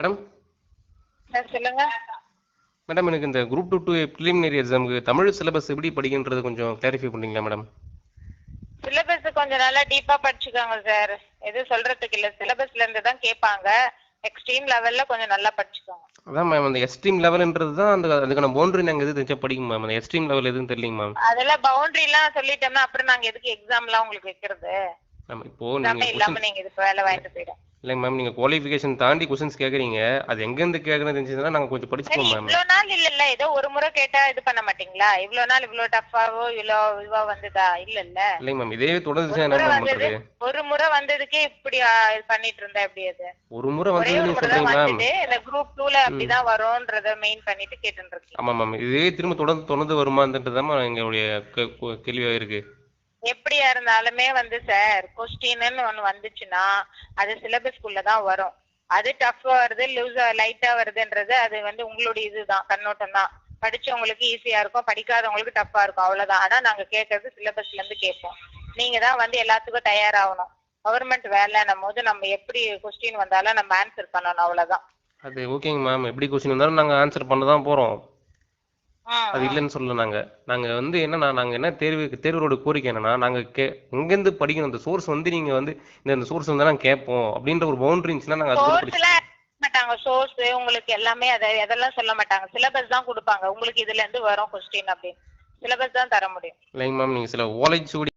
Madam sir சொல்லுங்க. Madam எனக்கு இந்த குரூப் 2 ப்ரிலிமினரி எக்ஸாமுக்கு தமிழ் சிலபஸ் எப்படி படிக்கின்றது கொஞ்சம் கிளாரிஃபை பண்ணுறீங்களா மேடம்? சிலபஸ் கொஞ்சம் நல்லா டீப்பா படிச்சுக்கோங்க சார். எதுவும் சொல்றதுக்கு இல்ல, சிலபஸ்ல இருந்து தான் கேட்பாங்க. எக்ஸ்ட்ரீம் லெவல்ல கொஞ்சம் நல்லா படிச்சுக்கோங்க. அதான் மேம் அந்த எக்ஸ்ட்ரீம் லெவல்ன்றது தான் அதுக்கான பவுண்டரி நாங்கள் எது தெரிஞ்சா படிக்கும் மேம். அந்த எக்ஸ்ட்ரீம் லெவல் எதுவும் தெரியலிங்க மேம். அதெல்லாம் பவுண்டரி எல்லாம் சொல்லிட்டோம்னா அப்புறம் நாங்க எதுக்கு எக்ஸாம் எல்லாம் உங்களுக்கு வைக்கிறது? மேம் இப்போ எல்லாமே நீங்கள் இல்லாம கொஸ்டின் நீங்க இதுக்கு வேலை வாங்கிட்டு போயிடும். இல்லைங்க மேம், நீங்கள் குவாலிஃபிகேஷன் தாண்டி கொஸ்டின்ஸ் கேட்குறீங்க. அது எங்கேருந்து கேட்குறதுன்னு தெரிஞ்சதுன்னா நாங்கள் கொஞ்சம் சரி, படிச்சுப்போம் மேம். இவ்வளவு நாள் இல்ல ஏதோ ஒரு முறை கேட்டா இது பண்ண மாட்டீங்களா? இவ்வளவு நாள் இவ்வளவு டஃபாவோ இவ்வளவு இதுவா வந்ததா? இல்ல இல்லைங்க மேம், இதே ஒரு தொடர்ந்துச்சுன்னா என்ன முறை மேம் வந்தது, பண்ணுறது? ஒரு முறை வந்ததுக்கே இப்படி இது பண்ணிட்டு இருந்தா எப்படி அது? ஒரு முறை ஒரே வந்தது ஒரு நீங்கள் முறை தான் சொல்கிறீங்க மேம். வந்தது. இந்த குரூப் 2ல அப்படிதான் வரும்ன்றத மெயின் பண்ணிட்டு கேட்டுட்டு இருக்கீங்க. ஆமாம் மேம், இதே திரும்ப தொடர்ந்து தொடர்ந்து வருமான்றது தான் எங்களுடைய கேள்வியாக இருக்குது. எப்படியா இருந்தாலுமே சார், கொஸ்டின்னு ஒண்ணு வந்துச்சுன்னா அது சிலபஸ்க்குள்ள தான் வரும். அது டஃப்பா வருது, லூஸா லைட்டா வருதுன்றது அது உங்களுடைய இதுதான், கண்ணோட்டம் தான். படிச்சவங்களுக்கு ஈஸியா இருக்கும், படிக்காதவங்களுக்கு டஃப்பா இருக்கும், அவ்வளவுதான். ஆனா நாங்க கேட்கறது சிலபஸ்ல இருந்து கேட்போம். நீங்க தான் எல்லாத்துக்கும் தயாராகணும். கவர்மெண்ட் வேலைன்னும் போது நம்ம எப்படி கொஸ்டின் வந்தாலும் நம்ம ஆன்சர் பண்ணணும், அவ்வளவுதான். அது ஓகேங்க மேம், எப்படி கொஸ்டின் வந்தாலும் நாங்கள் ஆன்சர் பண்ண தான் போகிறோம். அது இல்லைன்னு சொல்லல. நாங்கள் என்னன்னா நாங்கள் என்ன தேர்வோட கோரிக்கை என்னன்னா, நாங்கள் எங்கேருந்து படிக்கணும், இந்த சோர்ஸ் நீங்கள் இந்த சோர்ஸ் நாங்கள் கேட்போம் அப்படின்ற ஒரு பவுண்டரி இருந்துச்சுன்னா நாங்கள் அது சோர்ஸ்ல மாட்டாங்க. சோர்ஸ் உங்களுக்கு எல்லாமே அதெல்லாம் சொல்ல மாட்டாங்க. சிலபஸ் தான் கொடுப்பாங்க. உங்களுக்கு இதுல இருந்து வரும் கொஸ்டின் அப்படின்னு சிலபஸ் தான் தர முடியும். இல்லைங்க மேம், நீங்கள் சில ஓலைச்சுவடி